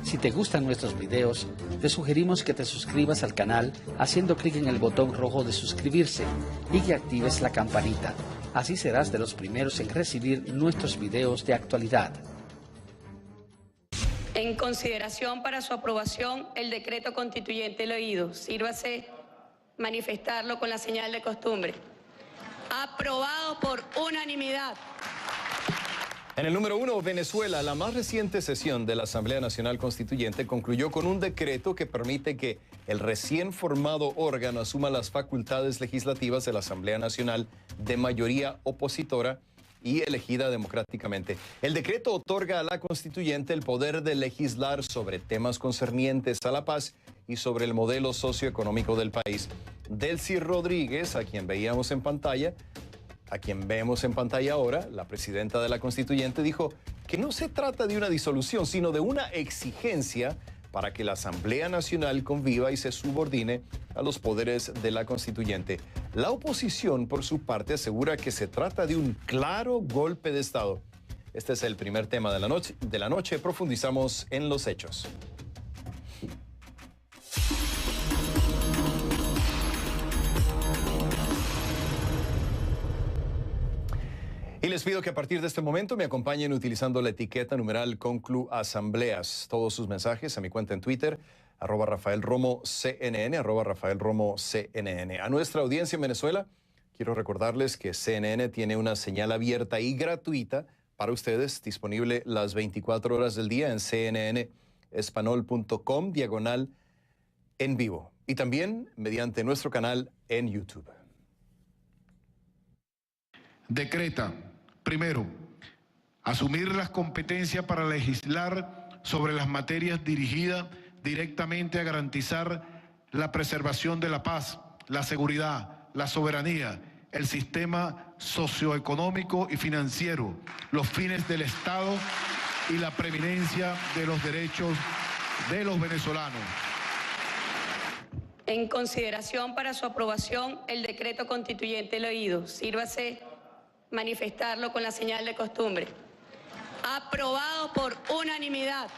Si te gustan nuestros videos, te sugerimos que te suscribas al canal haciendo clic en el botón rojo de suscribirse y que actives la campanita. Así serás de los primeros en recibir nuestros videos de actualidad. En consideración para su aprobación, el decreto constituyente leído. Sírvase manifestarlo con la señal de costumbre. Aprobado por unanimidad. En el número 1, Venezuela, la más reciente sesión de la Asamblea Nacional Constituyente concluyó con un decreto que permite que el recién formado órgano asuma las facultades legislativas de la Asamblea Nacional de mayoría opositora y elegida democráticamente. El decreto otorga a la Constituyente el poder de legislar sobre temas concernientes a la paz y sobre el modelo socioeconómico del país. Delcy Rodríguez, a quien vemos en pantalla ahora, la presidenta de la Constituyente, dijo que no se trata de una disolución, sino de una exigencia para que la Asamblea Nacional conviva y se subordine a los poderes de la Constituyente. La oposición, por su parte, asegura que se trata de un claro golpe de Estado. Este es el primer tema de la noche. Profundizamos en los hechos. Y les pido que a partir de este momento me acompañen utilizando la etiqueta numeral ConcluAsambleas. Todos sus mensajes a mi cuenta en Twitter, @RafaelRomoCNN, @RafaelRomoCNN. A nuestra audiencia en Venezuela, quiero recordarles que CNN tiene una señal abierta y gratuita para ustedes, disponible las 24 horas del día en cnnespanol.com/en vivo. Y también mediante nuestro canal en YouTube. Decreta, primero, asumir las competencias para legislar sobre las materias dirigidas directamente a garantizar la preservación de la paz, la seguridad, la soberanía, el sistema socioeconómico y financiero, los fines del Estado y la preeminencia de los derechos de los venezolanos. En consideración para su aprobación, el decreto constituyente leído. Sírvase manifestarlo con la señal de costumbre. Aprobado por unanimidad.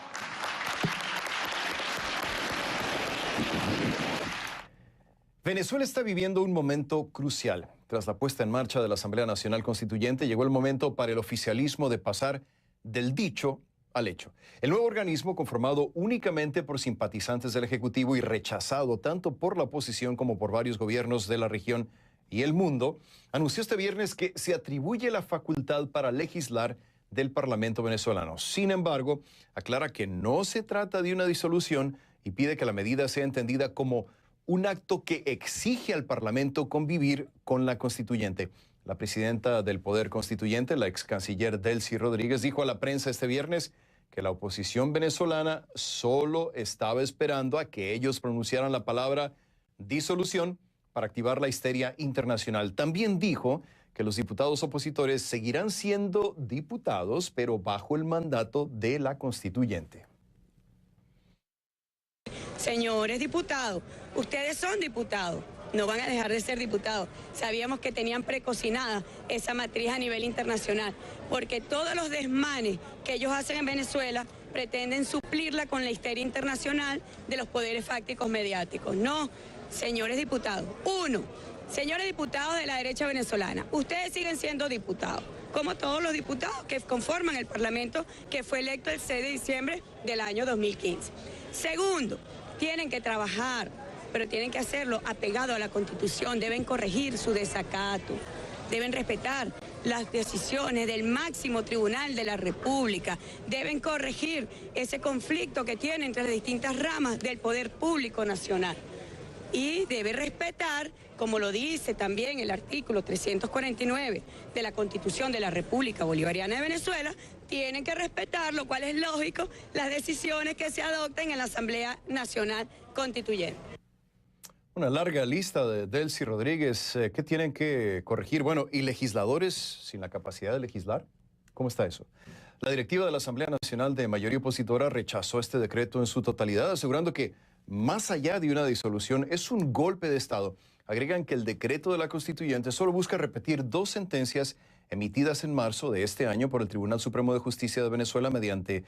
Venezuela está viviendo un momento crucial. Tras la puesta en marcha de la Asamblea Nacional Constituyente, llegó el momento para el oficialismo de pasar del dicho al hecho. El nuevo organismo, conformado únicamente por simpatizantes del Ejecutivo y rechazado tanto por la oposición como por varios gobiernos de la región y el mundo, anunció este viernes que se atribuye la facultad para legislar del Parlamento venezolano. Sin embargo, aclara que no se trata de una disolución y pide que la medida sea entendida como un acto que exige al Parlamento convivir con la Constituyente. La presidenta del Poder Constituyente, la ex canciller Delcy Rodríguez, dijo a la prensa este viernes que la oposición venezolana solo estaba esperando a que ellos pronunciaran la palabra disolución para activar la histeria internacional. También dijo que los diputados opositores seguirán siendo diputados, pero bajo el mandato de la Constituyente. Señores diputados, ustedes son diputados, no van a dejar de ser diputados. Sabíamos que tenían precocinada esa matriz a nivel internacional, porque todos los desmanes que ellos hacen en Venezuela pretenden suplirla con la histeria internacional de los poderes fácticos mediáticos. No, señores diputados. Uno, señores diputados de la derecha venezolana, ustedes siguen siendo diputados, como todos los diputados que conforman el Parlamento que fue electo el 6 de diciembre del año 2015. Segundo, tienen que trabajar, pero tienen que hacerlo apegado a la Constitución, deben corregir su desacato, deben respetar las decisiones del máximo tribunal de la República, deben corregir ese conflicto que tiene entre las distintas ramas del poder público nacional. Y debe respetar, como lo dice también el artículo 349 de la Constitución de la República Bolivariana de Venezuela, tienen que respetar, lo cual es lógico, las decisiones que se adopten en la Asamblea Nacional Constituyente. Una larga lista de Delcy Rodríguez. ¿Qué tienen que corregir? Bueno, ¿y legisladores sin la capacidad de legislar? ¿Cómo está eso? La directiva de la Asamblea Nacional de mayoría opositora rechazó este decreto en su totalidad, asegurando que más allá de una disolución, es un golpe de Estado. agregan que el decreto de la constituyente solo busca repetir 2 sentencias emitidas en marzo de este año por el Tribunal Supremo de Justicia de Venezuela, mediante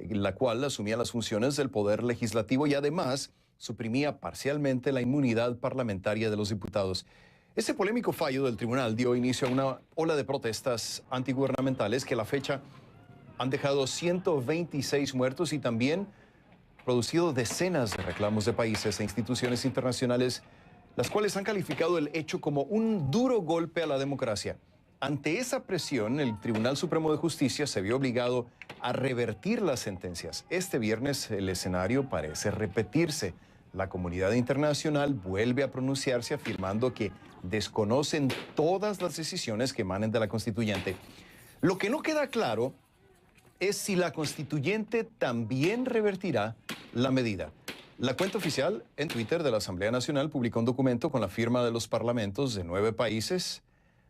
la cual asumía las funciones del Poder Legislativo y además suprimía parcialmente la inmunidad parlamentaria de los diputados. Ese polémico fallo del tribunal dio inicio a una ola de protestas antigubernamentales que a la fecha han dejado 126 muertos y también producido decenas de reclamos de países e instituciones internacionales, las cuales han calificado el hecho como un duro golpe a la democracia. Ante esa presión, el Tribunal Supremo de Justicia se vio obligado a revertir las sentencias. Este viernes el escenario parece repetirse. La comunidad internacional vuelve a pronunciarse afirmando que desconocen todas las decisiones que emanen de la constituyente. Lo que no queda claro es si la constituyente también revertirá la medida. La cuenta oficial en Twitter de la Asamblea Nacional publicó un documento con la firma de los parlamentos de 9 países: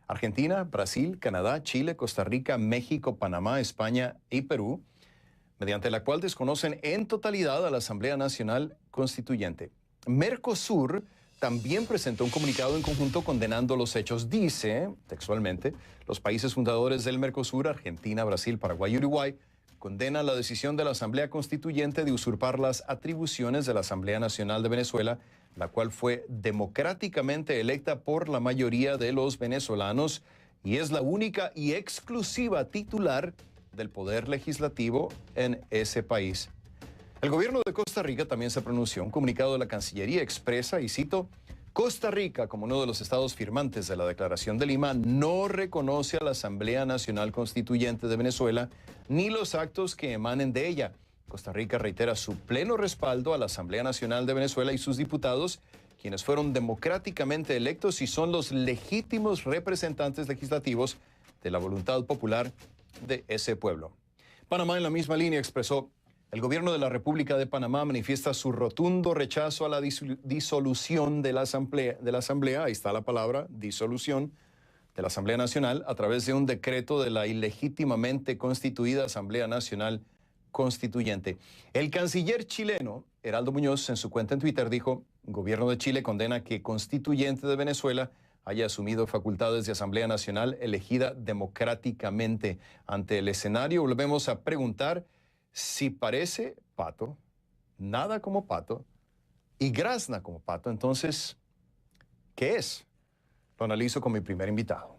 Argentina, Brasil, Canadá, Chile, Costa Rica, México, Panamá, España y Perú, mediante la cual desconocen en totalidad a la Asamblea Nacional Constituyente. Mercosur también presentó un comunicado en conjunto condenando los hechos. Dice, textualmente, los países fundadores del Mercosur, Argentina, Brasil, Paraguay y Uruguay, condenan la decisión de la Asamblea Constituyente de usurpar las atribuciones de la Asamblea Nacional de Venezuela, la cual fue democráticamente electa por la mayoría de los venezolanos y es la única y exclusiva titular del poder legislativo en ese país. El gobierno de Costa Rica también se pronunció. Un comunicado de la Cancillería expresa, y cito: Costa Rica, como uno de los estados firmantes de la Declaración de Lima, no reconoce a la Asamblea Nacional Constituyente de Venezuela ni los actos que emanen de ella. Costa Rica reitera su pleno respaldo a la Asamblea Nacional de Venezuela y sus diputados, quienes fueron democráticamente electos y son los legítimos representantes legislativos de la voluntad popular de ese pueblo. Panamá, en la misma línea, expresó: el gobierno de la República de Panamá manifiesta su rotundo rechazo a la disolución de la Asamblea, ahí está la palabra, disolución, de la Asamblea Nacional a través de un decreto de la ilegítimamente constituida Asamblea Nacional Constituyente. El canciller chileno, Heraldo Muñoz, en su cuenta en Twitter dijo: el gobierno de Chile condena que Constituyente de Venezuela haya asumido facultades de Asamblea Nacional elegida democráticamente. Ante el escenario, volvemos a preguntar si parece pato, nada como pato y grazna como pato. Entonces, ¿qué es? Lo analizo con mi primer invitado.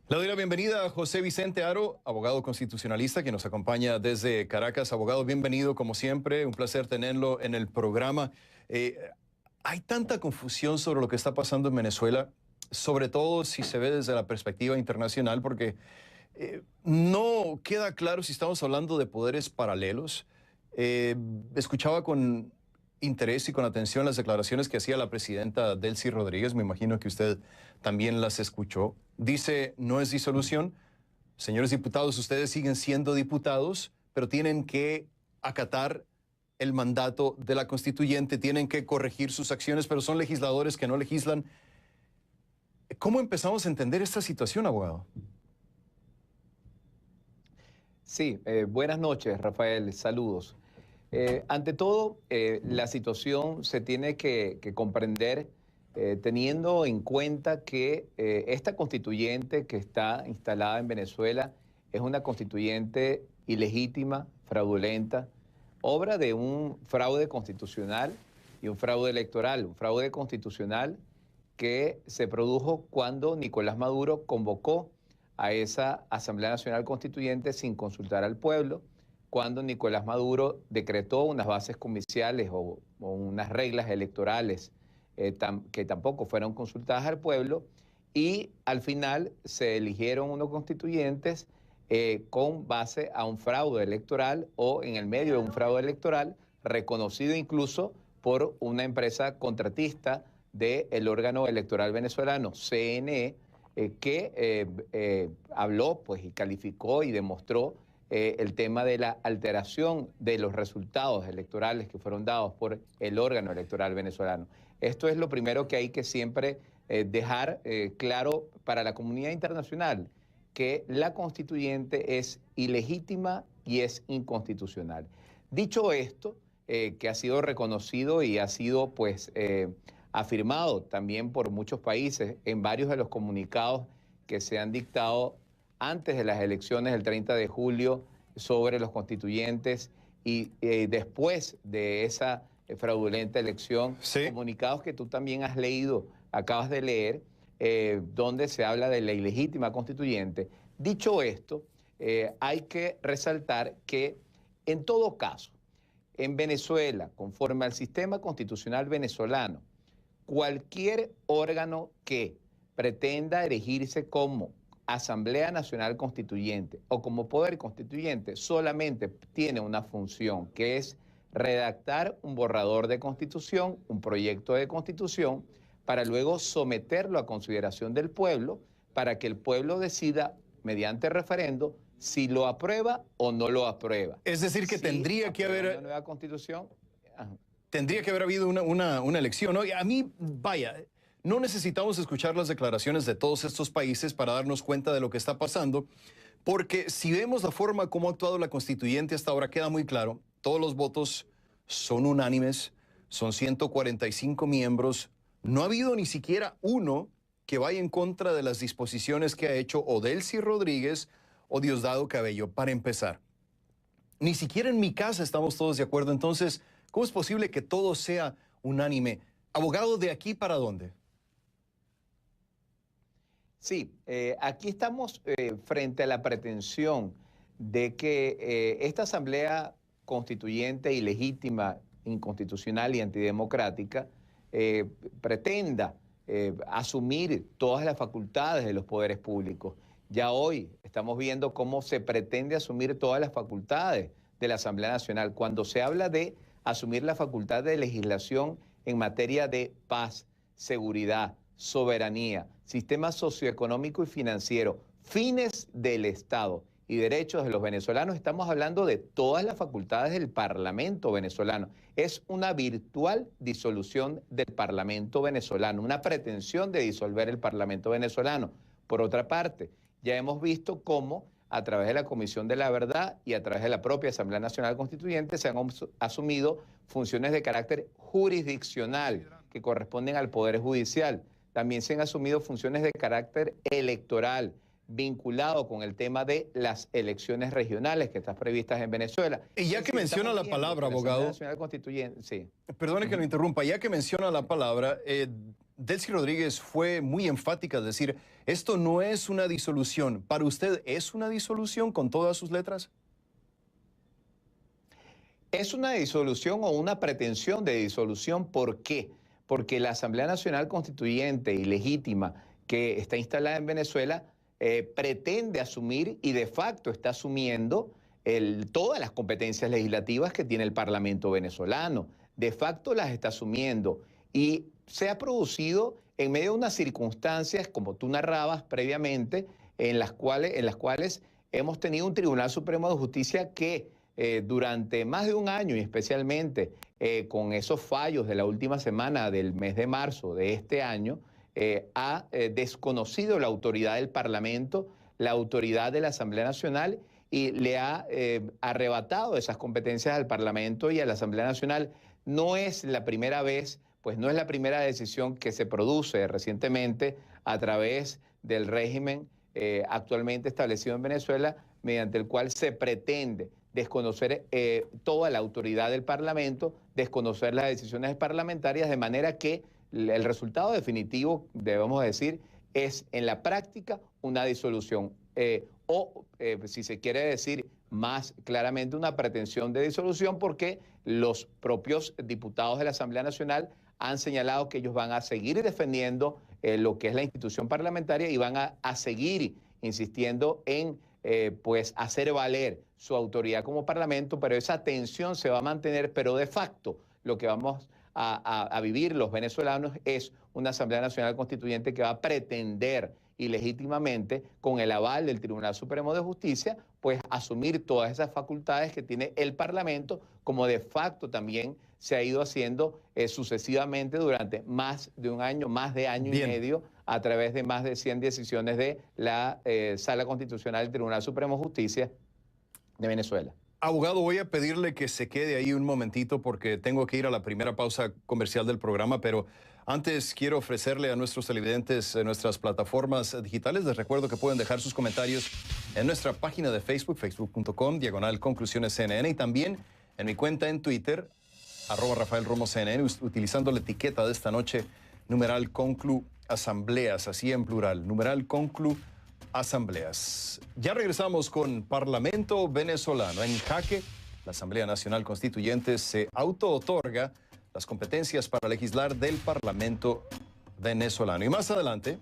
Le doy la bienvenida a José Vicente Haro, abogado constitucionalista que nos acompaña desde Caracas. Abogado, bienvenido como siempre, un placer tenerlo en el programa. Hay tanta confusión sobre lo que está pasando en Venezuela, sobre todo si se ve desde la perspectiva internacional, porque no queda claro si estamos hablando de poderes paralelos. Escuchaba con interés y con atención las declaraciones que hacía la presidenta Delcy Rodríguez, me imagino que usted también las escuchó. Dice: no es disolución. Señores diputados, ustedes siguen siendo diputados, pero tienen que acatar el mandato de la constituyente, tienen que corregir sus acciones, pero son legisladores que no legislan. ¿Cómo empezamos a entender esta situación, abogado? Sí, buenas noches, Rafael, saludos. Ante todo, la situación se tiene que comprender teniendo en cuenta que esta constituyente que está instalada en Venezuela es una constituyente ilegítima, fraudulenta, obra de un fraude constitucional y un fraude electoral. Un fraude constitucional que se produjo cuando Nicolás Maduro convocó a esa Asamblea Nacional Constituyente sin consultar al pueblo, cuando Nicolás Maduro decretó unas bases comerciales o unas reglas electorales que tampoco fueron consultadas al pueblo, y al final se eligieron unos constituyentes con base a un fraude electoral o en el medio de un fraude electoral reconocido incluso por una empresa contratista del órgano electoral venezolano, CNE, que habló pues, y calificó y demostró el tema de la alteración de los resultados electorales que fueron dados por el órgano electoral venezolano. Esto es lo primero que hay que siempre dejar claro para la comunidad internacional, que la constituyente es ilegítima y es inconstitucional. Dicho esto, que ha sido reconocido y ha sido pues afirmado también por muchos países en varios de los comunicados que se han dictado antes de las elecciones del 30 de julio sobre los constituyentes y después de esa fraudulenta elección, Sí. comunicados que tú también has leído, acabas de leer, donde se habla de la ilegítima constituyente. Dicho esto, hay que resaltar que en todo caso, en Venezuela, conforme al sistema constitucional venezolano, cualquier órgano que pretenda erigirse como Asamblea Nacional Constituyente o como Poder Constituyente solamente tiene una función, que es redactar un borrador de constitución, un proyecto de constitución, para luego someterlo a consideración del pueblo, para que el pueblo decida mediante referendo si lo aprueba o no lo aprueba. Es decir, que Si tendría que aprueba haber... una nueva constitución. Ajá. Tendría que haber habido una elección, ¿no? Y a mí, vaya, no necesitamos escuchar las declaraciones de todos estos países para darnos cuenta de lo que está pasando, porque si vemos la forma como ha actuado la constituyente hasta ahora, queda muy claro, todos los votos son unánimes, son 145 miembros, no ha habido ni siquiera uno que vaya en contra de las disposiciones que ha hecho o Delcy Rodríguez o Diosdado Cabello, para empezar. Ni siquiera en mi casa estamos todos de acuerdo, entonces... ¿cómo es posible que todo sea unánime? Abogado, ¿de aquí para dónde? Sí, aquí estamos frente a la pretensión de que esta Asamblea Constituyente ilegítima, inconstitucional y antidemocrática pretenda asumir todas las facultades de los poderes públicos. Ya hoy estamos viendo cómo se pretende asumir todas las facultades de la Asamblea Nacional. Cuando se habla de asumir la facultad de legislación en materia de paz, seguridad, soberanía, sistema socioeconómico y financiero, fines del Estado y derechos de los venezolanos, estamos hablando de todas las facultades del Parlamento venezolano. Es una virtual disolución del Parlamento venezolano, una pretensión de disolver el Parlamento venezolano. Por otra parte, ya hemos visto cómo a través de la Comisión de la Verdad y a través de la propia Asamblea Nacional Constituyente se han asumido funciones de carácter jurisdiccional que corresponden al Poder Judicial. También se han asumido funciones de carácter electoral vinculado con el tema de las elecciones regionales que están previstas en Venezuela. Y ya que menciona la palabra, abogado... La Asamblea Nacional Constituyente, sí. Perdone que lo interrumpa, ya que menciona la palabra, Delcy Rodríguez fue muy enfática, es decir, esto no es una disolución. ¿Para usted es una disolución con todas sus letras? Es una disolución o una pretensión de disolución. ¿Por qué? Porque la Asamblea Nacional Constituyente y legítima que está instalada en Venezuela pretende asumir y de facto está asumiendo todas las competencias legislativas que tiene el Parlamento venezolano. De facto las está asumiendo y se ha producido en medio de unas circunstancias, como tú narrabas previamente, en las cuales hemos tenido un Tribunal Supremo de Justicia que durante más de un año y especialmente con esos fallos de la última semana del mes de marzo de este año, ha desconocido la autoridad del Parlamento, la autoridad de la Asamblea Nacional y le ha arrebatado esas competencias al Parlamento y a la Asamblea Nacional. No es la primera vez, pues no es la primera decisión que se produce recientemente a través del régimen actualmente establecido en Venezuela, mediante el cual se pretende desconocer toda la autoridad del Parlamento, desconocer las decisiones parlamentarias, de manera que el resultado definitivo, debemos decir, es en la práctica una disolución si se quiere decir más claramente, una pretensión de disolución, porque los propios diputados de la Asamblea Nacional han señalado que ellos van a seguir defendiendo lo que es la institución parlamentaria y van a seguir insistiendo en pues hacer valer su autoridad como Parlamento, pero esa tensión se va a mantener, pero de facto lo que vamos a vivir los venezolanos es una Asamblea Nacional Constituyente que va a pretender ilegítimamente, con el aval del Tribunal Supremo de Justicia, pues asumir todas esas facultades que tiene el Parlamento, como de facto también se ha ido haciendo sucesivamente durante más de un año, más de año y medio, a través de más de 100 decisiones de la Sala Constitucional del Tribunal Supremo de Justicia de Venezuela. Abogado, voy a pedirle que se quede ahí un momentito porque tengo que ir a la primera pausa comercial del programa, pero antes quiero ofrecerle a nuestros televidentes nuestras plataformas digitales. Les recuerdo que pueden dejar sus comentarios en nuestra página de Facebook, facebook.com/conclusionescnn, y también en mi cuenta en Twitter, @RafaelRomosCNN, utilizando la etiqueta de esta noche, numeral conclu asambleas, así en plural, numeral conclu asambleas. Ya regresamos con Parlamento venezolano. En jaque, la Asamblea Nacional Constituyente se auto-otorga las competencias para legislar del Parlamento venezolano. Y más adelante...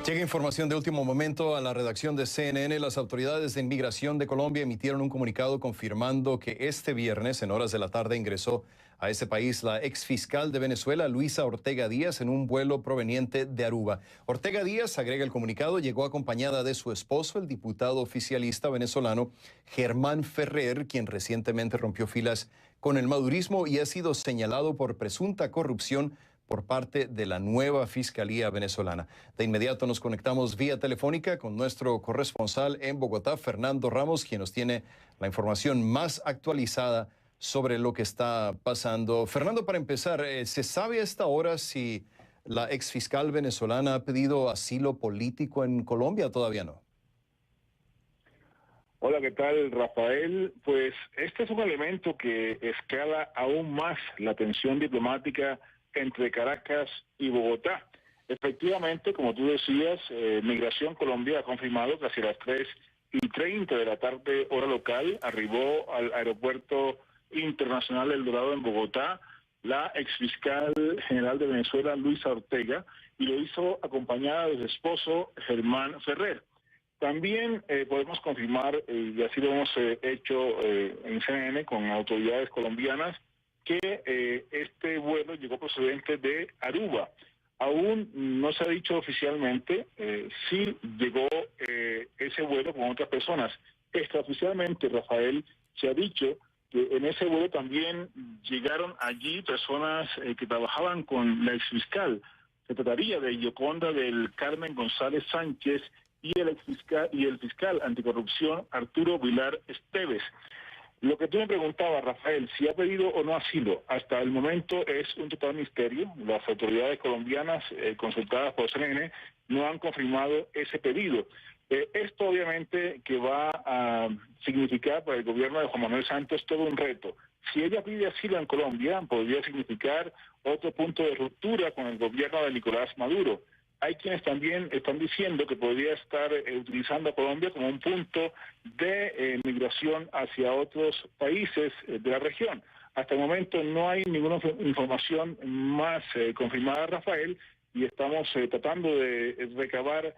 Llega información de último momento a la redacción de CNN. Las autoridades de inmigración de Colombia emitieron un comunicado confirmando que este viernes, en horas de la tarde, ingresó a ese país la exfiscal de Venezuela, Luisa Ortega Díaz, en un vuelo proveniente de Aruba. Ortega Díaz, agrega el comunicado, llegó acompañada de su esposo, el diputado oficialista venezolano Germán Ferrer, quien recientemente rompió filas con el madurismo y ha sido señalado por presunta corrupción por parte de la nueva Fiscalía venezolana. De inmediato nos conectamos vía telefónica con nuestro corresponsal en Bogotá, Fernando Ramos, quien nos tiene la información más actualizada sobre lo que está pasando. Fernando, para empezar, ¿se sabe a esta hora si la exfiscal venezolana ha pedido asilo político en Colombia? Todavía no. Hola, ¿qué tal, Rafael? Pues este es un elemento que escala aún más la tensión diplomática entre Caracas y Bogotá. Efectivamente, como tú decías, Migración Colombia ha confirmado que hacia las 3:30 de la tarde, hora local, arribó al aeropuerto internacional El Dorado en Bogotá la exfiscal general de Venezuela, Luisa Ortega, y lo hizo acompañada de su esposo, Germán Ferrer. También podemos confirmar, y así lo hemos hecho en CNN con autoridades colombianas, que este vuelo llegó procedente de Aruba. Aún no se ha dicho oficialmente si llegó ese vuelo con otras personas. Extraoficialmente, Rafael, se ha dicho que en ese vuelo también llegaron allí personas que trabajaban con la exfiscal. Se trataría de Yoconda del Carmen González Sánchez y el fiscal anticorrupción Arturo Vilar Esteves. Lo que tú me preguntabas, Rafael, si ha pedido o no asilo, hasta el momento es un total misterio. Las autoridades colombianas consultadas por CNN no han confirmado ese pedido. Esto obviamente que va a significar para el gobierno de Juan Manuel Santos todo un reto. Si ella pide asilo en Colombia, podría significar otro punto de ruptura con el gobierno de Nicolás Maduro. Hay quienes también están diciendo que podría estar utilizando a Colombia como un punto de migración hacia otros países de la región. Hasta el momento no hay ninguna información más confirmada, Rafael, y estamos tratando de recabar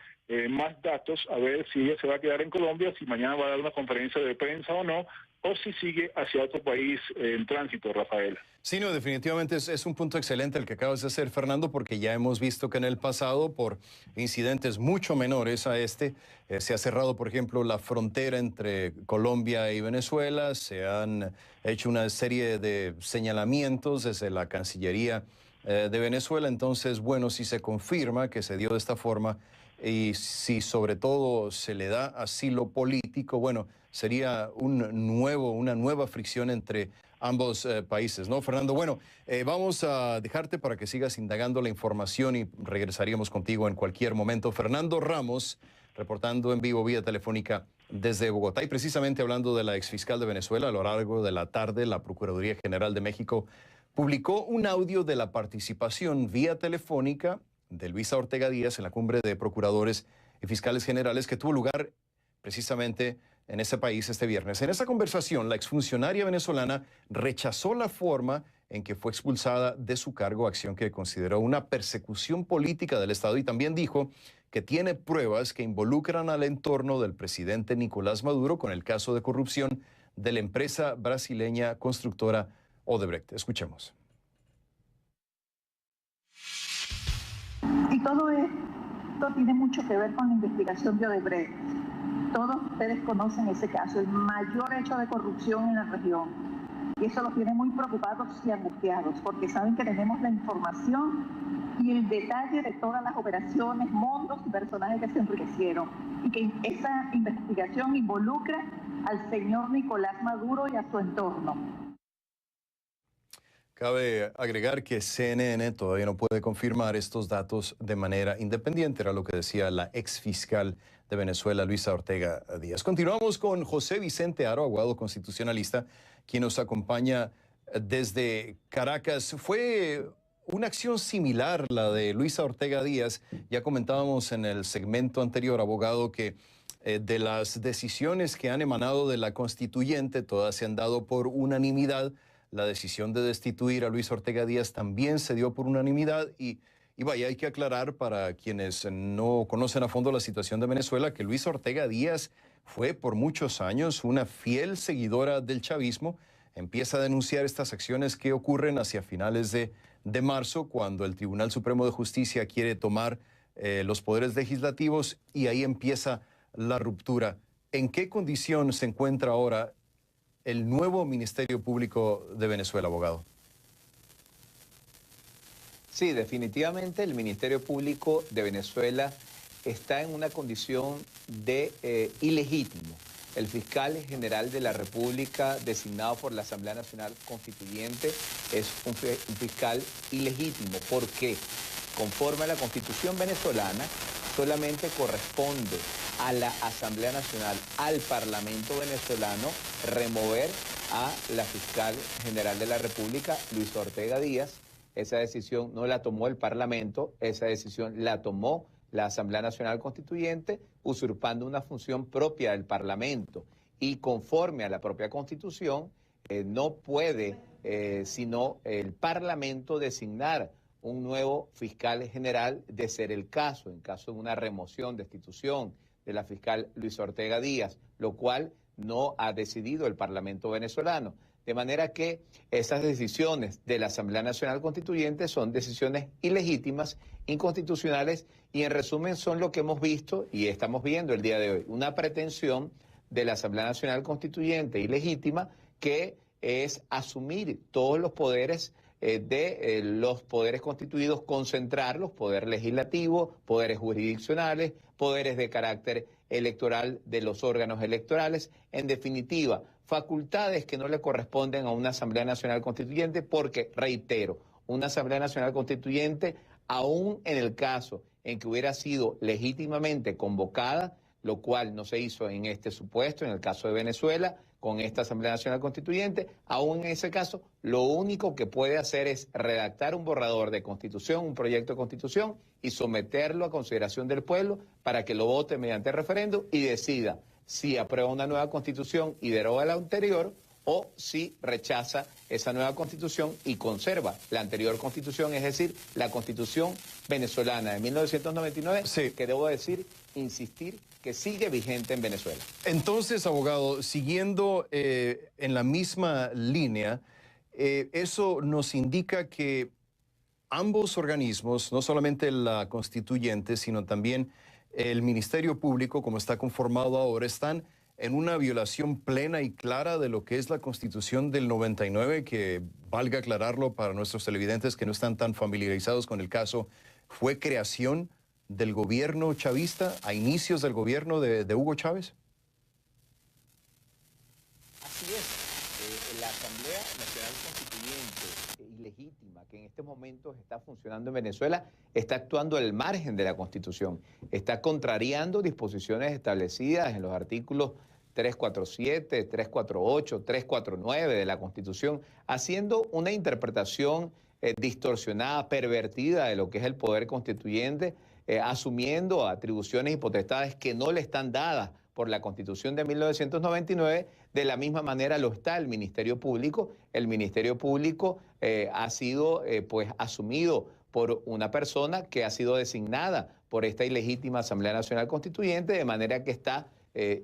más datos a ver si ella se va a quedar en Colombia, si mañana va a dar una conferencia de prensa o no, o si sigue hacia otro país en tránsito, Rafael. Sí, no, definitivamente es un punto excelente el que acabas de hacer, Fernando, porque ya hemos visto que en el pasado, por incidentes mucho menores a este, se ha cerrado, por ejemplo, la frontera entre Colombia y Venezuela, se han hecho una serie de señalamientos desde la Cancillería de Venezuela. Entonces, bueno, si se confirma que se dio de esta forma y si sobre todo se le da asilo político, bueno, sería una nueva fricción entre ambos países, ¿no, Fernando? Bueno, vamos a dejarte para que sigas indagando la información y regresaríamos contigo en cualquier momento. Fernando Ramos, reportando en vivo vía telefónica desde Bogotá. Y precisamente hablando de la exfiscal de Venezuela, a lo largo de la tarde, la Procuraduría General de México publicó un audio de la participación vía telefónica de Luisa Ortega Díaz en la cumbre de procuradores y fiscales generales que tuvo lugar precisamente en ese país este viernes. En esa conversación, la exfuncionaria venezolana rechazó la forma en que fue expulsada de su cargo, acción que consideró una persecución política del Estado, y también dijo que tiene pruebas que involucran al entorno del presidente Nicolás Maduro con el caso de corrupción de la empresa brasileña constructora Odebrecht. Escuchemos. Y todo esto tiene mucho que ver con la investigación de Odebrecht. Todos ustedes conocen ese caso, el mayor hecho de corrupción en la región. Y eso los tiene muy preocupados y angustiados, porque saben que tenemos la información y el detalle de todas las operaciones, montos y personajes que se enriquecieron. Y que esa investigación involucra al señor Nicolás Maduro y a su entorno. Cabe agregar que CNN todavía no puede confirmar estos datos de manera independiente, era lo que decía la ex fiscal de Venezuela, Luisa Ortega Díaz. Continuamos con José Vicente Haro, abogado constitucionalista, quien nos acompaña desde Caracas. Fue una acción similar la de Luisa Ortega Díaz. Ya comentábamos en el segmento anterior, abogado, que de las decisiones que han emanado de la constituyente, todas se han dado por unanimidad. La decisión de destituir a Luis Ortega Díaz también se dio por unanimidad y vaya, hay que aclarar para quienes no conocen a fondo la situación de Venezuela que Luis Ortega Díaz fue por muchos años una fiel seguidora del chavismo. Empieza a denunciar estas acciones que ocurren hacia finales de marzo, cuando el Tribunal Supremo de Justicia quiere tomar los poderes legislativos, y ahí empieza la ruptura. ¿En qué condición se encuentra ahora el nuevo Ministerio Público de Venezuela, abogado? Sí, definitivamente el Ministerio Público de Venezuela está en una condición de ilegítimo. El fiscal general de la República, designado por la Asamblea Nacional Constituyente, es un fiscal ilegítimo. ¿Por qué? Conforme a la Constitución venezolana, solamente corresponde a la Asamblea Nacional, al Parlamento venezolano, remover a la fiscal general de la República, Luisa Ortega Díaz. Esa decisión no la tomó el Parlamento, esa decisión la tomó la Asamblea Nacional Constituyente, usurpando una función propia del Parlamento. Y conforme a la propia Constitución, no puede sino el Parlamento designar un nuevo fiscal general, de ser el caso, en caso de una remoción, destitución de la fiscal Luisa Ortega Díaz, lo cual no ha decidido el Parlamento venezolano. De manera que esas decisiones de la Asamblea Nacional Constituyente son decisiones ilegítimas, inconstitucionales, y en resumen son lo que hemos visto y estamos viendo el día de hoy. Una pretensión de la Asamblea Nacional Constituyente ilegítima, que es asumir todos los poderes de los poderes constituidos, concentrarlos: poder legislativo, poderes jurisdiccionales, poderes de carácter electoral de los órganos electorales, en definitiva, facultades que no le corresponden a una Asamblea Nacional Constituyente, porque, reitero, una Asamblea Nacional Constituyente, aún en el caso en que hubiera sido legítimamente convocada, lo cual no se hizo en este supuesto, en el caso de Venezuela, con esta Asamblea Nacional Constituyente, aún en ese caso, lo único que puede hacer es redactar un borrador de constitución, un proyecto de constitución, y someterlo a consideración del pueblo para que lo vote mediante referéndum y decida si aprueba una nueva constitución y deroga la anterior, o si rechaza esa nueva constitución y conserva la anterior constitución, es decir, la constitución venezolana de 1999, sí, que debo decir, insistir, que sigue vigente en Venezuela. Entonces, abogado, siguiendo en la misma línea, eso nos indica que ambos organismos, no solamente la constituyente, sino también el Ministerio Público, como está conformado ahora, están en una violación plena y clara de lo que es la Constitución del 99, que, valga aclararlo para nuestros televidentes que no están tan familiarizados con el caso, fue creación del gobierno chavista a inicios del gobierno de Hugo Chávez. Así es. La Asamblea Nacional Constituyente ilegítima, que en estos momentos está funcionando en Venezuela, está actuando al margen de la Constitución, está contrariando disposiciones establecidas en los artículos 347, 348, 349 de la Constitución, haciendo una interpretación distorsionada, pervertida de lo que es el poder constituyente, asumiendo atribuciones y potestades que no le están dadas por la Constitución de 1999. De la misma manera lo está el Ministerio Público. El Ministerio Público ha sido pues asumido por una persona que ha sido designada por esta ilegítima Asamblea Nacional Constituyente, de manera que está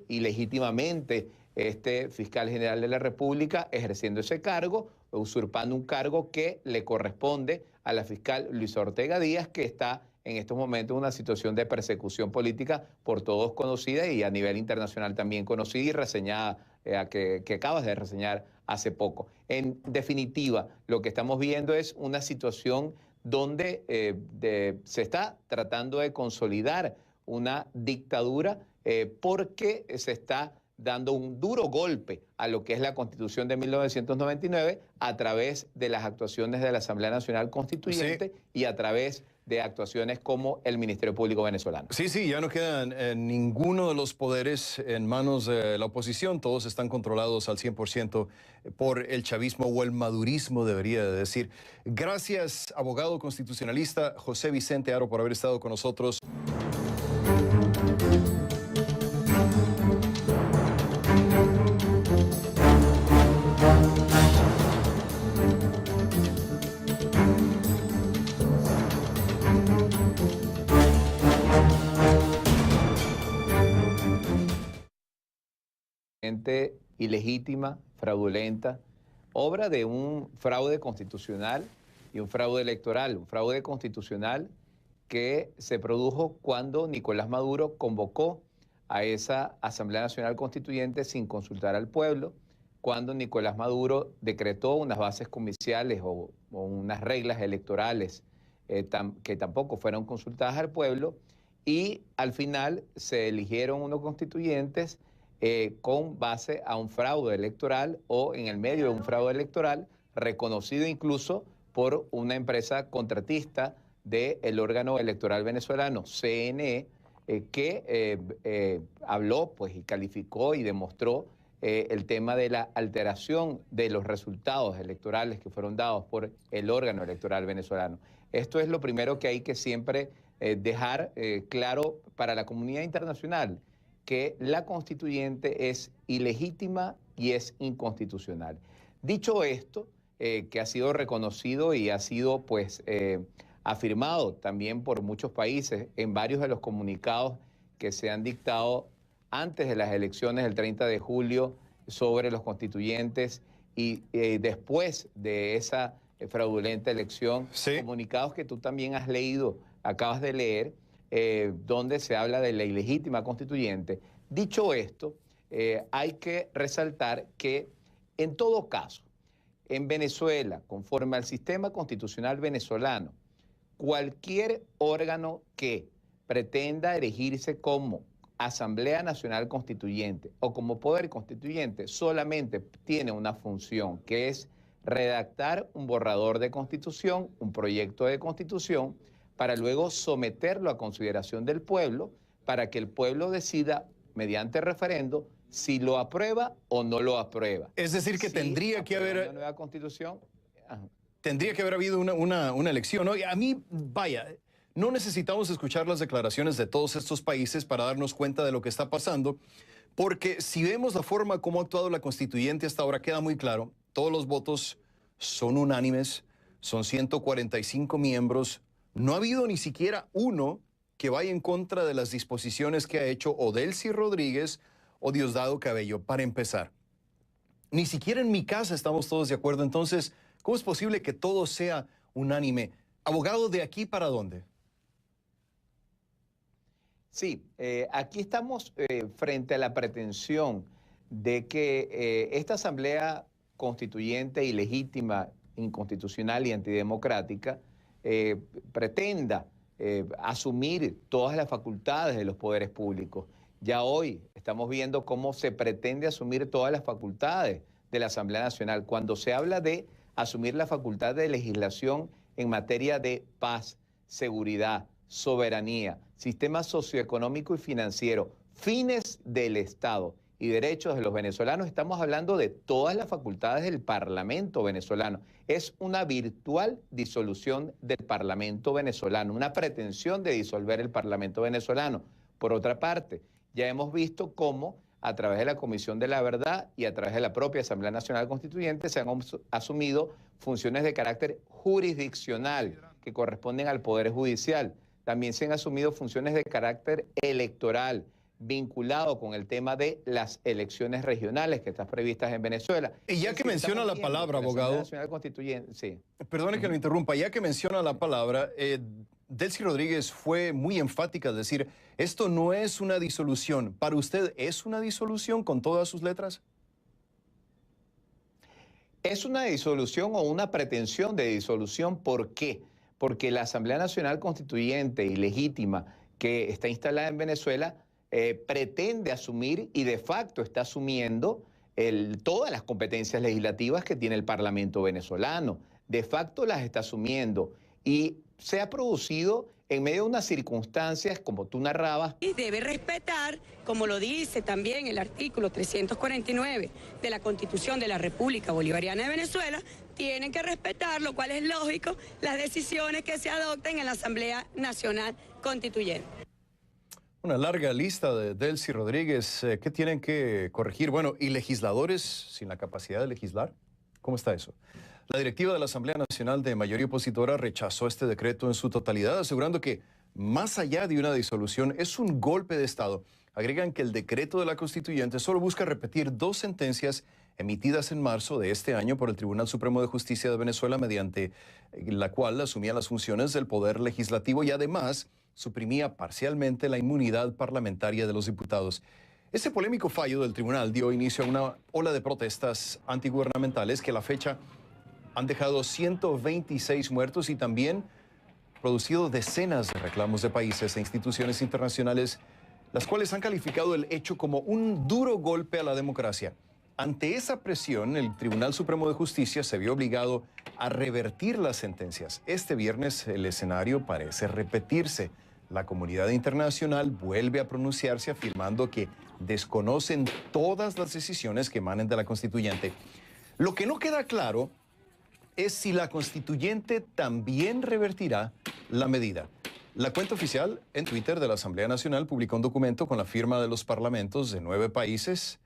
ilegítimamente este fiscal general de la República ejerciendo ese cargo, usurpando un cargo que le corresponde a la fiscal Luisa Ortega Díaz, que está en estos momentos en una situación de persecución política por todos conocida y a nivel internacional también conocida y reseñada que acabas de reseñar hace poco. En definitiva, lo que estamos viendo es una situación donde se está tratando de consolidar una dictadura porque se está dando un duro golpe a lo que es la Constitución de 1999 a través de las actuaciones de la Asamblea Nacional Constituyente y a través de actuaciones como el Ministerio Público venezolano. Sí, ya no quedan ninguno de los poderes en manos de la oposición, todos están controlados al 100% por el chavismo o el madurismo, debería de decir. Gracias, abogado constitucionalista José Vicente Haro, por haber estado con nosotros. Ilegítima, fraudulenta, obra de un fraude constitucional y un fraude electoral. Un fraude constitucional que se produjo cuando Nicolás Maduro convocó a esa Asamblea Nacional Constituyente sin consultar al pueblo, cuando Nicolás Maduro decretó unas bases comerciales o unas reglas electorales que tampoco fueron consultadas al pueblo, y al final se eligieron unos constituyentes con base a un fraude electoral o en el medio de un fraude electoral reconocido incluso por una empresa contratista del órgano electoral venezolano, CNE, que habló pues, y calificó y demostró el tema de la alteración de los resultados electorales que fueron dados por el órgano electoral venezolano. Esto es lo primero que hay que siempre dejar claro para la comunidad internacional, que la constituyente es ilegítima y es inconstitucional. Dicho esto, que ha sido reconocido y ha sido pues afirmado también por muchos países en varios de los comunicados que se han dictado antes de las elecciones del 30 de julio sobre los constituyentes y después de esa fraudulenta elección, comunicados que tú también has leído, acabas de leer, donde se habla de la ilegítima constituyente. Dicho esto, hay que resaltar que en todo caso, en Venezuela, conforme al sistema constitucional venezolano, cualquier órgano que pretenda erigirse como Asamblea Nacional Constituyente o como Poder Constituyente solamente tiene una función, que es redactar un borrador de constitución, un proyecto de constitución, para luego someterlo a consideración del pueblo, para que el pueblo decida, mediante referendo, si lo aprueba o no lo aprueba. Es decir, que tendría que haber una nueva constitución. Tendría que haber habido una elección, ¿no? Y a mí, vaya, no necesitamos escuchar las declaraciones de todos estos países para darnos cuenta de lo que está pasando, porque si vemos la forma como ha actuado la constituyente hasta ahora, queda muy claro, todos los votos son unánimes, son 145 miembros. No ha habido ni siquiera uno que vaya en contra de las disposiciones que ha hecho o Delcy Rodríguez o Diosdado Cabello, para empezar. Ni siquiera en mi casa estamos todos de acuerdo. Entonces, ¿cómo es posible que todo sea unánime? Abogado, ¿de aquí para dónde? Sí, aquí estamos frente a la pretensión de que esta Asamblea Constituyente ilegítima, inconstitucional y antidemocrática pretenda asumir todas las facultades de los poderes públicos. Ya hoy estamos viendo cómo se pretende asumir todas las facultades de la Asamblea Nacional. Cuando se habla de asumir la facultad de legislación en materia de paz, seguridad, soberanía, sistema socioeconómico y financiero, fines del Estado y derechos de los venezolanos, estamos hablando de todas las facultades del Parlamento venezolano. Es una virtual disolución del Parlamento venezolano, una pretensión de disolver el Parlamento venezolano. Por otra parte, ya hemos visto cómo a través de la Comisión de la Verdad y a través de la propia Asamblea Nacional Constituyente se han asumido funciones de carácter jurisdiccional que corresponden al Poder Judicial. También se han asumido funciones de carácter electoral, vinculado con el tema de las elecciones regionales que están previstas en Venezuela. Y ya que menciona la palabra, abogado, Nacional Constituyente, sí. Perdone que lo interrumpa, ya que menciona la palabra, Delcy Rodríguez fue muy enfática al decir, esto no es una disolución. ¿Para usted es una disolución con todas sus letras? Es una disolución o una pretensión de disolución. ¿Por qué? Porque la Asamblea Nacional Constituyente y legítima que está instalada en Venezuela pretende asumir y de facto está asumiendo todas las competencias legislativas que tiene el Parlamento venezolano. De facto las está asumiendo y se ha producido en medio de unas circunstancias, como tú narrabas. Y debe respetar, como lo dice también el artículo 349 de la Constitución de la República Bolivariana de Venezuela, tienen que respetar, lo cual es lógico, las decisiones que se adopten en la Asamblea Nacional Constituyente. Una larga lista de Delcy Rodríguez. ¿Qué tienen que corregir? Bueno, ¿y legisladores sin la capacidad de legislar? ¿Cómo está eso? La directiva de la Asamblea Nacional de mayoría opositora rechazó este decreto en su totalidad, asegurando que, más allá de una disolución, es un golpe de Estado. Agregan que el decreto de la Constituyente solo busca repetir 2 sentencias emitidas en marzo de este año por el Tribunal Supremo de Justicia de Venezuela, mediante la cual asumía las funciones del Poder Legislativo y además suprimía parcialmente la inmunidad parlamentaria de los diputados. Este polémico fallo del tribunal dio inicio a una ola de protestas antigubernamentales que a la fecha han dejado 126 muertos y también producido decenas de reclamos de países e instituciones internacionales, las cuales han calificado el hecho como un duro golpe a la democracia. Ante esa presión, el Tribunal Supremo de Justicia se vio obligado a revertir las sentencias. Este viernes el escenario parece repetirse. La comunidad internacional vuelve a pronunciarse afirmando que desconocen todas las decisiones que emanen de la Constituyente. Lo que no queda claro es si la Constituyente también revertirá la medida. La cuenta oficial en Twitter de la Asamblea Nacional publicó un documento con la firma de los parlamentos de 9 países: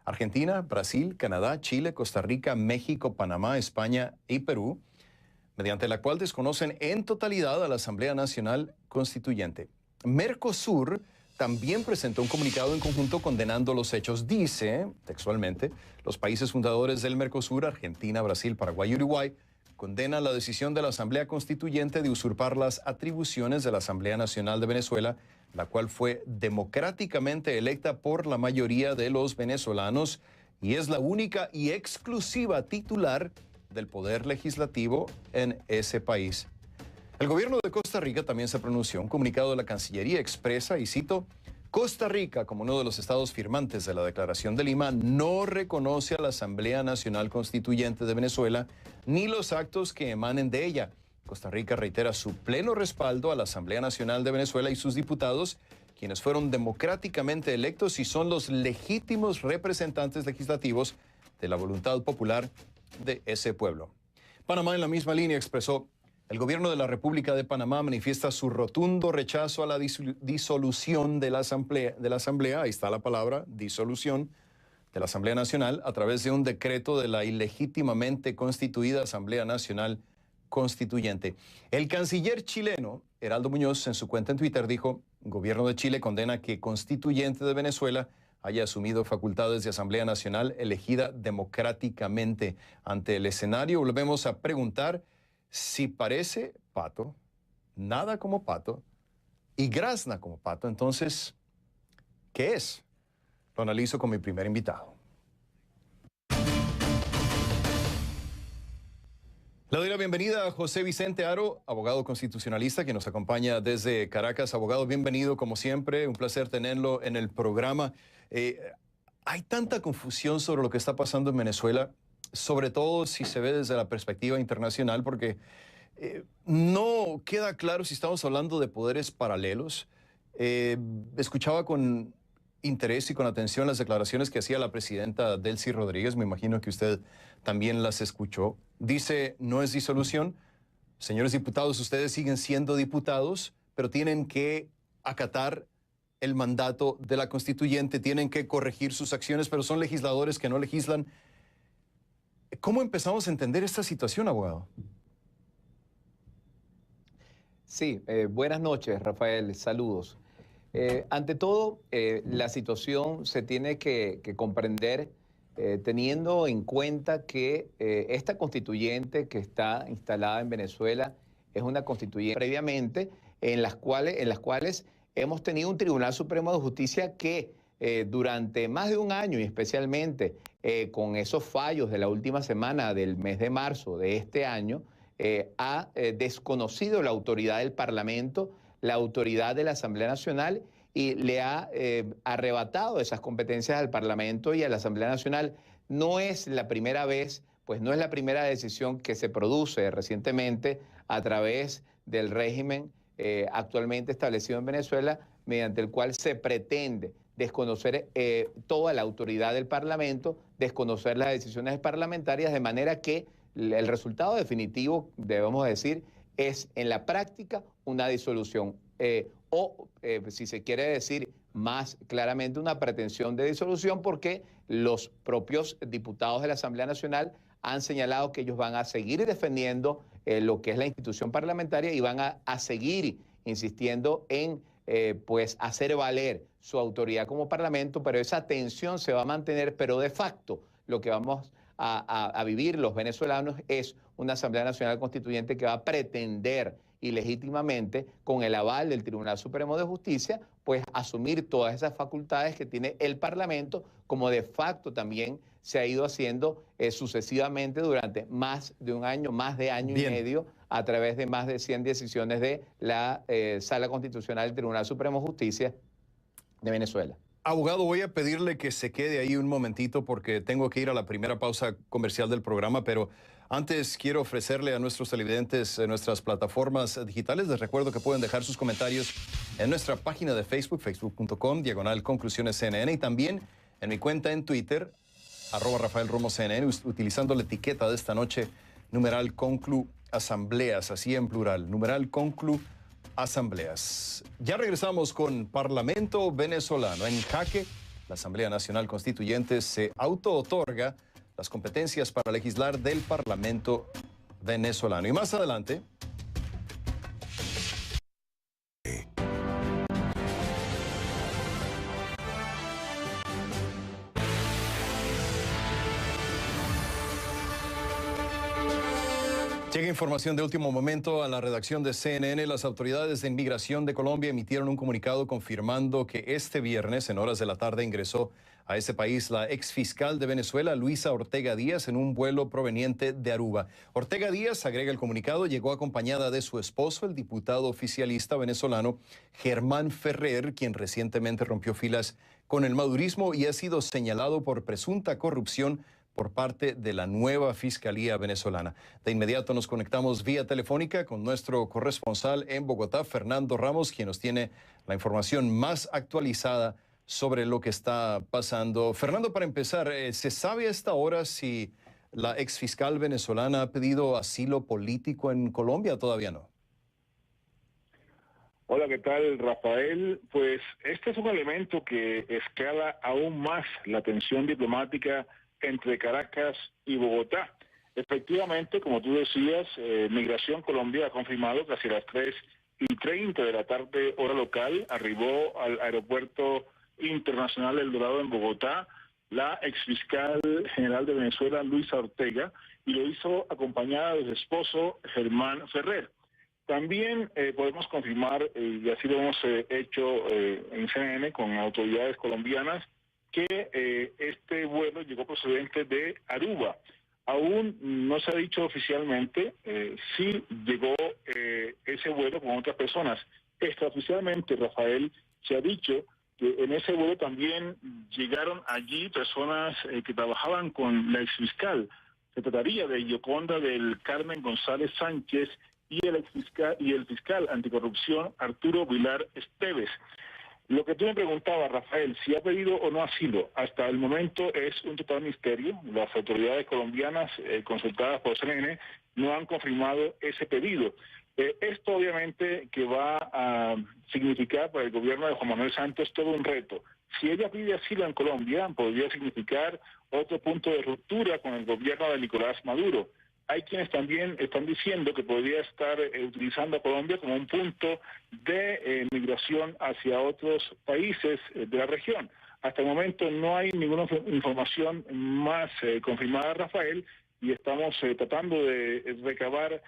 Argentina, Brasil, Canadá, Chile, Costa Rica, México, Panamá, España y Perú, mediante la cual desconocen en totalidad a la Asamblea Nacional Constituyente. Mercosur también presentó un comunicado en conjunto condenando los hechos. Dice, textualmente, los países fundadores del Mercosur, Argentina, Brasil, Paraguay y Uruguay, condenan la decisión de la Asamblea Constituyente de usurpar las atribuciones de la Asamblea Nacional de Venezuela, la cual fue democráticamente electa por la mayoría de los venezolanos y es la única y exclusiva titular del poder legislativo en ese país. El gobierno de Costa Rica también se pronunció. Un comunicado de la Cancillería expresa, y cito: Costa Rica, como uno de los estados firmantes de la Declaración de Lima, no reconoce a la Asamblea Nacional Constituyente de Venezuela ni los actos que emanen de ella. Costa Rica reitera su pleno respaldo a la Asamblea Nacional de Venezuela y sus diputados, quienes fueron democráticamente electos y son los legítimos representantes legislativos de la voluntad popular de ese pueblo. Panamá, en la misma línea, expresó: el gobierno de la República de Panamá manifiesta su rotundo rechazo a la disolución de la Asamblea, ahí está la palabra, disolución, de la Asamblea Nacional a través de un decreto de la ilegítimamente constituida Asamblea Nacional Constituyente. El canciller chileno, Heraldo Muñoz, en su cuenta en Twitter dijo: el gobierno de Chile condena que Constituyente de Venezuela haya asumido facultades de Asamblea Nacional elegida democráticamente. Ante el escenario, volvemos a preguntar si parece pato, nada como pato y grazna como pato. Entonces, ¿qué es? Lo analizo con mi primer invitado. Le doy la bienvenida a José Vicente Haro, abogado constitucionalista que nos acompaña desde Caracas. Abogado, bienvenido como siempre, un placer tenerlo en el programa. Hay tanta confusión sobre lo que está pasando en Venezuela, sobre todo si se ve desde la perspectiva internacional, porque no queda claro si estamos hablando de poderes paralelos. Escuchaba con interés y con atención las declaraciones que hacía la presidenta Delcy Rodríguez, me imagino que usted también las escuchó. Dice: no es disolución. Señores diputados, ustedes siguen siendo diputados, pero tienen que acatar el mandato de la Constituyente, tienen que corregir sus acciones, pero son legisladores que no legislan. ¿Cómo empezamos a entender esta situación, abogado? Sí, buenas noches, Rafael, saludos. Ante todo, la situación se tiene que comprender teniendo en cuenta que esta constituyente que está instalada en Venezuela es una constituyente previamente en las cuales hemos tenido un Tribunal Supremo de Justicia que durante más de un año, y especialmente con esos fallos de la última semana del mes de marzo de este año, ha desconocido la autoridad del Parlamento, la autoridad de la Asamblea Nacional, y le ha arrebatado esas competencias al Parlamento y a la Asamblea Nacional. No es la primera vez, pues no es la primera decisión que se produce recientemente a través del régimen actualmente establecido en Venezuela, mediante el cual se pretende desconocer toda la autoridad del Parlamento, desconocer las decisiones parlamentarias, de manera que el resultado definitivo, debemos decir, es en la práctica una disolución si se quiere decir más claramente, una pretensión de disolución, porque los propios diputados de la Asamblea Nacional han señalado que ellos van a seguir defendiendo lo que es la institución parlamentaria y van a seguir insistiendo en pues hacer valer su autoridad como Parlamento, pero esa tensión se va a mantener, pero de facto lo que vamos a vivir los venezolanos es una Asamblea Nacional Constituyente que va a pretender ilegítimamente, con el aval del Tribunal Supremo de Justicia, pues asumir todas esas facultades que tiene el Parlamento, como de facto también se ha ido haciendo sucesivamente durante más de un año, más de año y medio, a través de más de 100 decisiones de la Sala Constitucional del Tribunal Supremo de Justicia de Venezuela. Abogado, voy a pedirle que se quede ahí un momentito porque tengo que ir a la primera pausa comercial del programa, pero antes quiero ofrecerle a nuestros televidentes nuestras plataformas digitales. Les recuerdo que pueden dejar sus comentarios en nuestra página de Facebook, facebook.com/conclusionescnn, y también en mi cuenta en Twitter, @RafaelRomoCNN, utilizando la etiqueta de esta noche, numeral conclu asambleas, así en plural, numeral conclu asambleas. Ya regresamos con Parlamento venezolano en jaque. La Asamblea Nacional Constituyente se auto-otorga las competencias para legislar del Parlamento venezolano. Y más adelante... Llega información de último momento a la redacción de CNN. Las autoridades de inmigración de Colombia emitieron un comunicado confirmando que este viernes, en horas de la tarde, ingresó a ese país la exfiscal de Venezuela, Luisa Ortega Díaz, en un vuelo proveniente de Aruba. Ortega Díaz, agrega el comunicado, llegó acompañada de su esposo, el diputado oficialista venezolano Germán Ferrer, quien recientemente rompió filas con el madurismo y ha sido señalado por presunta corrupción por parte de la nueva Fiscalía venezolana. De inmediato nos conectamos vía telefónica con nuestro corresponsal en Bogotá, Fernando Ramos, quien nos tiene la información más actualizada sobre lo que está pasando. Fernando, para empezar, ¿se sabe a esta hora si la exfiscal venezolana ha pedido asilo político en Colombia o todavía no? Hola, ¿qué tal, Rafael? Pues este es un elemento que escala aún más la tensión diplomática entre Caracas y Bogotá. Efectivamente, como tú decías, Migración Colombia ha confirmado que hacia las 3:30 de la tarde, hora local, arribó al Aeropuerto Internacional El Dorado en Bogotá la exfiscal general de Venezuela, Luisa Ortega, y lo hizo acompañada de su esposo, Germán Ferrer. También podemos confirmar, y así lo hemos hecho en CNN con autoridades colombianas, que este vuelo llegó procedente de Aruba. Aún no se ha dicho oficialmente si llegó ese vuelo con otras personas. Extraoficialmente, Rafael, se ha dicho que en ese vuelo también llegaron allí personas que trabajaban con la exfiscal. Se trataría de Yoconda del Carmen González Sánchez y el fiscal anticorrupción Arturo Vilar Esteves. Lo que tú me preguntabas, Rafael, si ha pedido o no asilo, hasta el momento es un total misterio. Las autoridades colombianas consultadas por CNN no han confirmado ese pedido. Esto obviamente que va a significar para el gobierno de Juan Manuel Santos todo un reto. Si ella pide asilo en Colombia, podría significar otro punto de ruptura con el gobierno de Nicolás Maduro. Hay quienes también están diciendo que podría estar utilizando a Colombia como un punto de migración hacia otros países de la región. Hasta el momento no hay ninguna información más confirmada, Rafael, y estamos tratando de recabar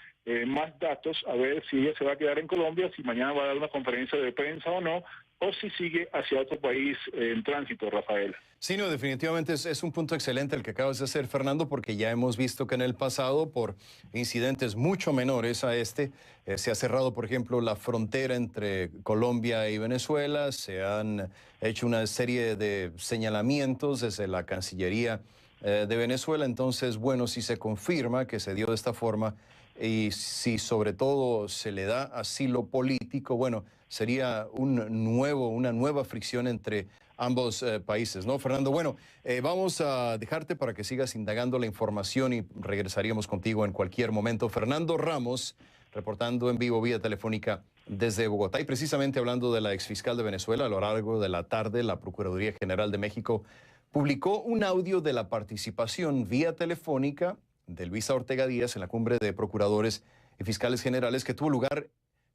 más datos a ver si ella se va a quedar en Colombia, si mañana va a dar una conferencia de prensa o no, o si sigue hacia otro país en tránsito, Rafael. Sí, no, definitivamente es un punto excelente el que acabas de hacer, Fernando, porque ya hemos visto que en el pasado, por incidentes mucho menores a este, se ha cerrado, por ejemplo, la frontera entre Colombia y Venezuela, se han hecho una serie de señalamientos desde la Cancillería de Venezuela. Entonces, bueno, si se confirma que se dio de esta forma y si sobre todo se le da asilo político, bueno, sería una nueva fricción entre ambos países, ¿no, Fernando? Bueno, vamos a dejarte para que sigas indagando la información y regresaríamos contigo en cualquier momento. Fernando Ramos, reportando en vivo vía telefónica desde Bogotá. Y precisamente hablando de la exfiscal de Venezuela, a lo largo de la tarde, la Procuraduría General de México publicó un audio de la participación vía telefónica de Luisa Ortega Díaz en la cumbre de procuradores y fiscales generales que tuvo lugar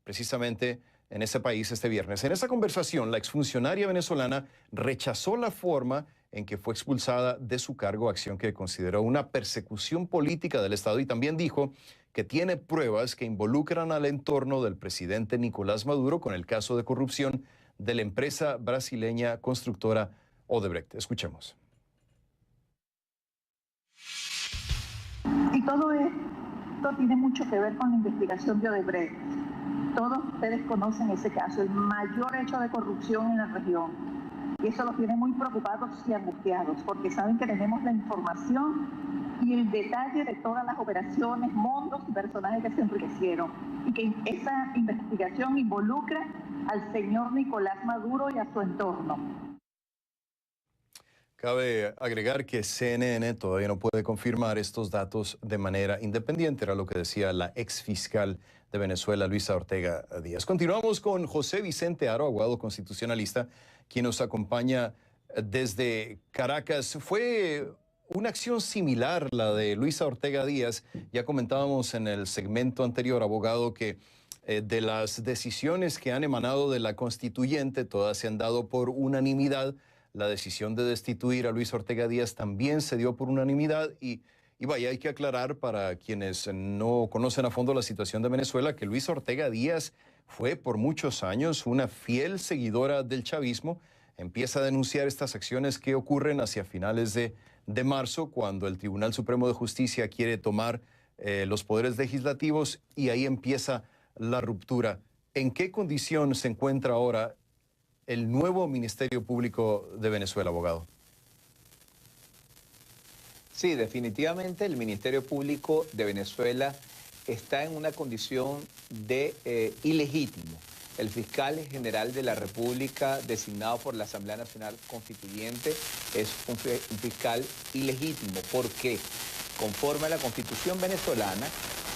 precisamente en ese país este viernes. En esa conversación, la exfuncionaria venezolana rechazó la forma en que fue expulsada de su cargo, acción que consideró una persecución política del Estado, y también dijo que tiene pruebas que involucran al entorno del presidente Nicolás Maduro con el caso de corrupción de la empresa brasileña constructora Odebrecht. Escuchemos. Y todo esto tiene mucho que ver con la investigación de Odebrecht. Todos ustedes conocen ese caso, el mayor hecho de corrupción en la región. Y eso los tiene muy preocupados y angustiados, porque saben que tenemos la información y el detalle de todas las operaciones, montos y personajes que se enriquecieron. Y que esa investigación involucra al señor Nicolás Maduro y a su entorno. Cabe agregar que CNN todavía no puede confirmar estos datos de manera independiente, era lo que decía la exfiscal de Venezuela, Luisa Ortega Díaz. Continuamos con José Vicente Haro, abogado constitucionalista, quien nos acompaña desde Caracas. Fue una acción similar la de Luisa Ortega Díaz. Ya comentábamos en el segmento anterior, abogado, que de las decisiones que han emanado de la constituyente, todas se han dado por unanimidad. La decisión de destituir a Luis Ortega Díaz también se dio por unanimidad y vaya, hay que aclarar para quienes no conocen a fondo la situación de Venezuela que Luis Ortega Díaz fue por muchos años una fiel seguidora del chavismo. Empieza a denunciar estas acciones que ocurren hacia finales de marzo, cuando el Tribunal Supremo de Justicia quiere tomar los poderes legislativos, y ahí empieza la ruptura. ¿En qué condición se encuentra ahora el nuevo Ministerio Público de Venezuela, abogado? Sí, definitivamente el Ministerio Público de Venezuela está en una condición de ilegítimo. El fiscal general de la República, designado por la Asamblea Nacional Constituyente, es un fiscal ilegítimo. ¿Por qué? Conforme a la Constitución venezolana,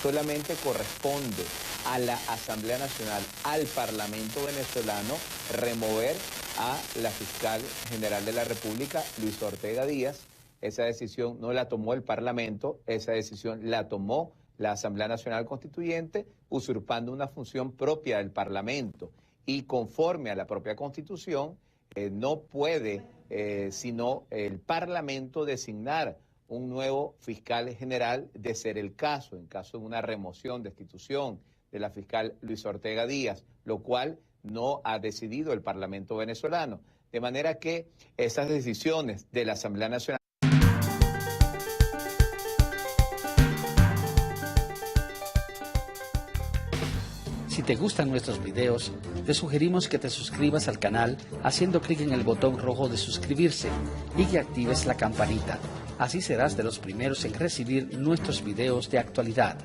solamente corresponde a la Asamblea Nacional, al Parlamento venezolano, remover a la fiscal general de la República, Luisa Ortega Díaz. Esa decisión no la tomó el Parlamento, esa decisión la tomó la Asamblea Nacional Constituyente, usurpando una función propia del Parlamento. Y conforme a la propia Constitución, no puede sino el Parlamento designar un nuevo fiscal general, de ser el caso, en caso de una remoción, destitución de la fiscal Luisa Ortega Díaz, lo cual no ha decidido el Parlamento venezolano. De manera que esas decisiones de la Asamblea Nacional... Si te gustan nuestros videos, te sugerimos que te suscribas al canal haciendo clic en el botón rojo de suscribirse y que actives la campanita. Así serás de los primeros en recibir nuestros videos de actualidad.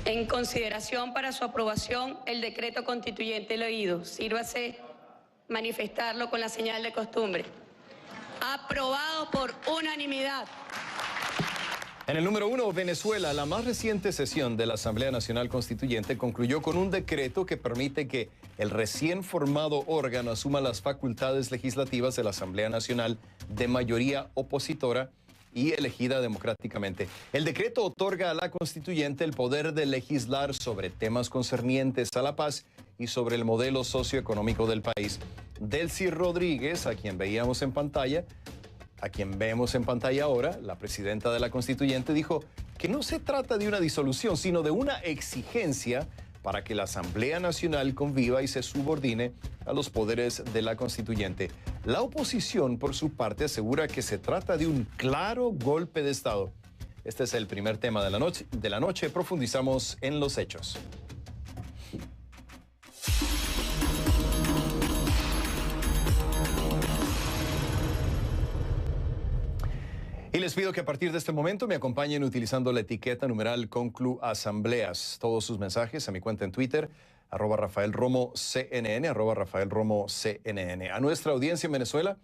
En consideración para su aprobación, el decreto constituyente leído. Sírvase manifestarlo con la señal de costumbre. Aprobado por unanimidad. En el número 1, Venezuela, la más reciente sesión de la Asamblea Nacional Constituyente concluyó con un decreto que permite que el recién formado órgano asuma las facultades legislativas de la Asamblea Nacional de mayoría opositora y elegida democráticamente. El decreto otorga a la constituyente el poder de legislar sobre temas concernientes a la paz y sobre el modelo socioeconómico del país. Delcy Rodríguez, a quien vemos en pantalla ahora, la presidenta de la constituyente, dijo que no se trata de una disolución, sino de una exigencia para que la Asamblea Nacional conviva y se subordine a los poderes de la Constituyente. La oposición, por su parte, asegura que se trata de un claro golpe de Estado. Este es el primer tema de la noche. Profundizamos en los hechos. Y les pido que a partir de este momento me acompañen utilizando la etiqueta numeral #ConcluAsambleas. Todos sus mensajes a mi cuenta en Twitter, @RafaelRomoCNN, @RafaelRomoCNN. A nuestra audiencia en Venezuela,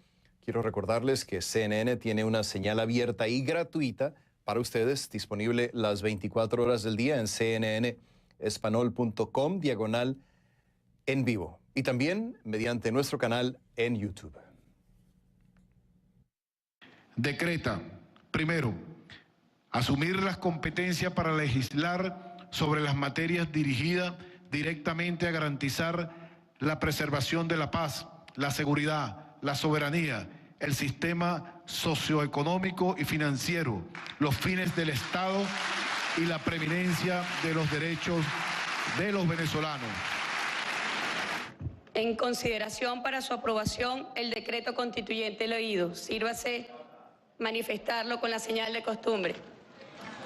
quiero recordarles que CNN tiene una señal abierta y gratuita para ustedes, disponible las 24 horas del día en cnnespanol.com/en vivo y también mediante nuestro canal en YouTube. Decreta, primero, asumir las competencias para legislar sobre las materias dirigidas directamente a garantizar la preservación de la paz, la seguridad, la soberanía, el sistema socioeconómico y financiero, los fines del Estado y la preeminencia de los derechos de los venezolanos. En consideración para su aprobación, el decreto constituyente leído. Sírvase manifestarlo con la señal de costumbre.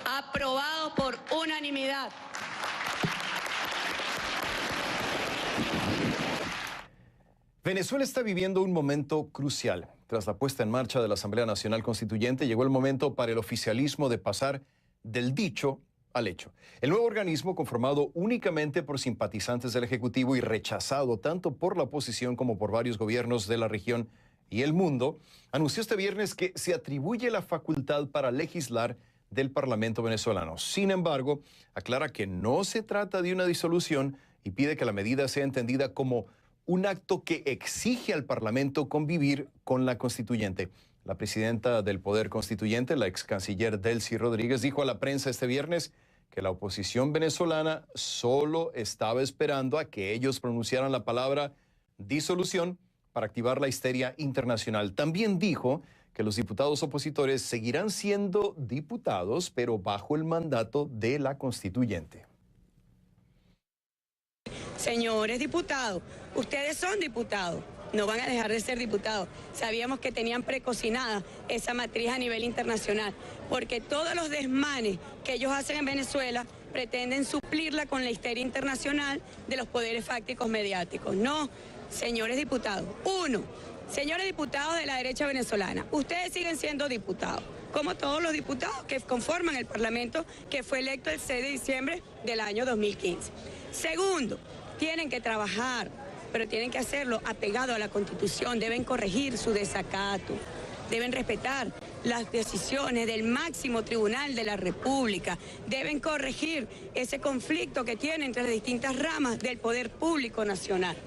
Aprobado por unanimidad. Venezuela está viviendo un momento crucial. Tras la puesta en marcha de la Asamblea Nacional Constituyente, llegó el momento para el oficialismo de pasar del dicho al hecho. El nuevo organismo, conformado únicamente por simpatizantes del Ejecutivo y rechazado tanto por la oposición como por varios gobiernos de la región y el mundo, anunció este viernes que se atribuye la facultad para legislar del Parlamento venezolano. Sin embargo, aclara que no se trata de una disolución y pide que la medida sea entendida como un acto que exige al Parlamento convivir con la Constituyente. La presidenta del Poder Constituyente, la ex canciller Delcy Rodríguez, dijo a la prensa este viernes que la oposición venezolana solo estaba esperando a que ellos pronunciaran la palabra disolución para activar la histeria internacional. También dijo que los diputados opositores seguirán siendo diputados, pero bajo el mandato de la Constituyente. Señores diputados, ustedes son diputados, no van a dejar de ser diputados. Sabíamos que tenían precocinada esa matriz a nivel internacional, porque todos los desmanes que ellos hacen en Venezuela pretenden suplirla con la histeria internacional de los poderes fácticos mediáticos. No, señores diputados. Uno, señores diputados de la derecha venezolana, ustedes siguen siendo diputados, como todos los diputados que conforman el Parlamento que fue electo el 6 de diciembre del año 2015. Segundo, tienen que trabajar, pero tienen que hacerlo apegado a la Constitución, deben corregir su desacato, deben respetar las decisiones del máximo tribunal de la República, deben corregir ese conflicto que tienen entre las distintas ramas del poder público nacional.